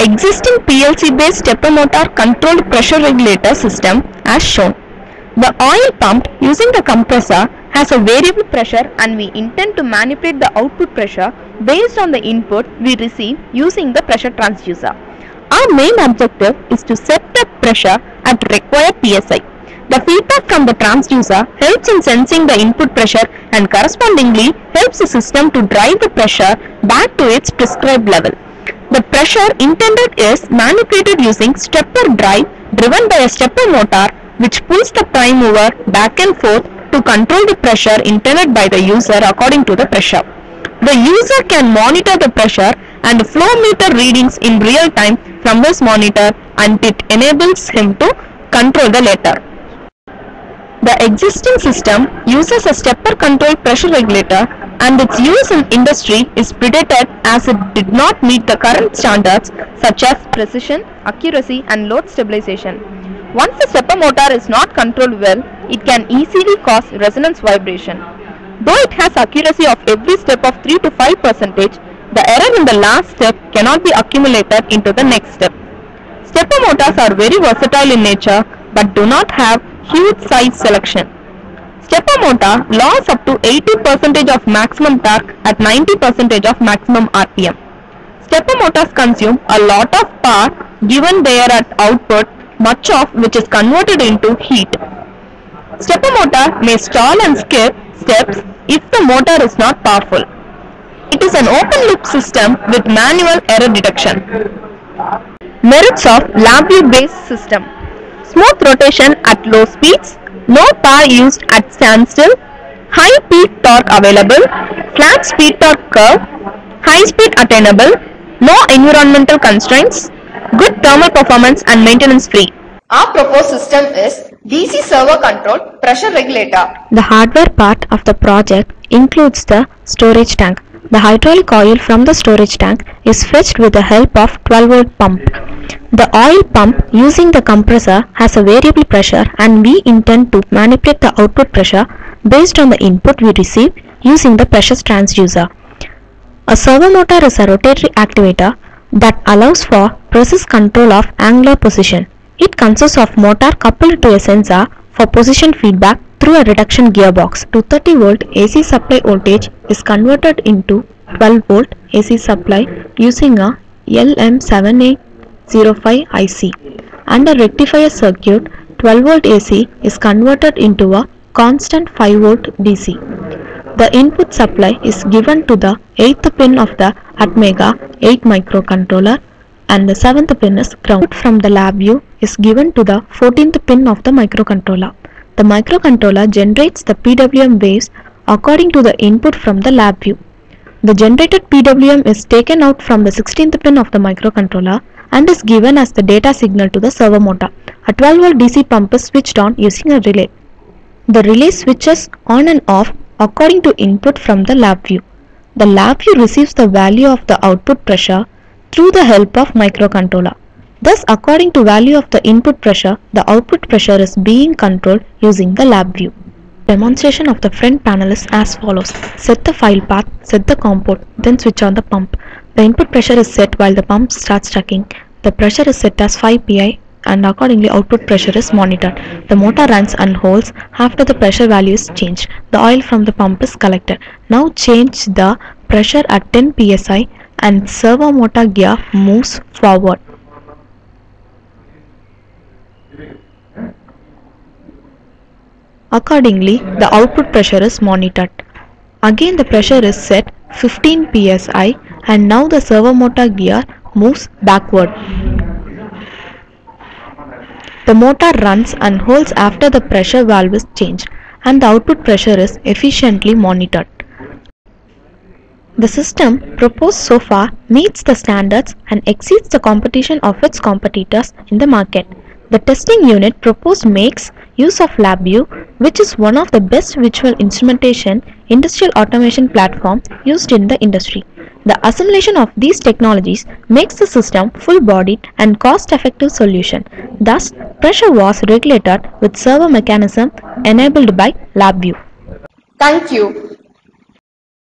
existing PLC-based stepper motor controlled pressure regulator system as shown. The oil pump using the compressor has a variable pressure and we intend to manipulate the output pressure based on the input we receive using the pressure transducer. Our main objective is to set the pressure at required PSI. The feedback from the transducer helps in sensing the input pressure and correspondingly helps the system to drive the pressure back to its prescribed level. The pressure intended is manipulated using stepper drive driven by a stepper motor which pulls the prime mover back and forth to control the pressure intended by the user according to the pressure. The user can monitor the pressure and flow meter readings in real time from his monitor and it enables him to control the latter. The existing system uses a stepper controlled pressure regulator and its use in industry is predated as it did not meet the current standards such as precision, accuracy and load stabilization. Once the stepper motor is not controlled well, it can easily cause resonance vibration. Though it has accuracy of every step of 3 to 5%, the error in the last step cannot be accumulated into the next step. Stepper motors are very versatile in nature but do not have huge size selection. Stepper motor lost up to 80% of maximum torque at 90% of maximum RPM. Stepper motors consume a lot of power given their output, much of which is converted into heat. Stepper motor may stall and skip steps if the motor is not powerful. It is an open loop system with manual error detection. Merits of LabVIEW based system: smooth rotation at low speeds, no power used at standstill, high peak torque available, flat speed torque curve, high speed attainable, no environmental constraints, good thermal performance and maintenance free. Our proposed system is DC servo controlled pressure regulator. The hardware part of the project includes the storage tank. The hydraulic oil from the storage tank is fetched with the help of 12-volt pump. The oil pump using the compressor has a variable pressure and we intend to manipulate the output pressure based on the input we receive using the pressure transducer. A servo motor is a rotatory activator that allows for precise control of angular position. It consists of motor coupled to a sensor for position feedback through a reduction gearbox. 230-volt AC supply voltage is converted into 12-volt AC supply using a LM7805 IC. Under rectifier circuit, 12-volt AC is converted into a constant 5-volt DC. The input supply is given to the 8th pin of the Atmega 8 microcontroller and the 7th pin is ground. From the LabVIEW is given to the 14th pin of the microcontroller. The microcontroller generates the PWM waves according to the input from the LabVIEW. The generated PWM is taken out from the 16th pin of the microcontroller and is given as the data signal to the servo motor. A 12-volt DC pump is switched on using a relay. The relay switches on and off according to input from the LabVIEW. The LabVIEW receives the value of the output pressure through the help of microcontroller. Thus, according to value of the input pressure, the output pressure is being controlled using the LabVIEW. Demonstration of the front panel is as follows. Set the file path, set the COM port, then switch on the pump. The input pressure is set while the pump starts sucking. The pressure is set as 5 psi and accordingly output pressure is monitored. The motor runs and holds after the pressure value is changed. The oil from the pump is collected. Now change the pressure at 10 psi and servo motor gear moves forward. Accordingly, the output pressure is monitored. Again the pressure is set 15 psi and now the servo motor gear moves backward. The motor runs and holds after the pressure valve is changed and the output pressure is efficiently monitored. The system proposed so far meets the standards and exceeds the competition of its competitors in the market. The testing unit proposed makes use of LabVIEW, which is one of the best visual instrumentation industrial automation platforms used in the industry. The assimilation of these technologies makes the system full-bodied and cost-effective solution. Thus, pressure was regulated with servo mechanism enabled by LabVIEW. Thank you.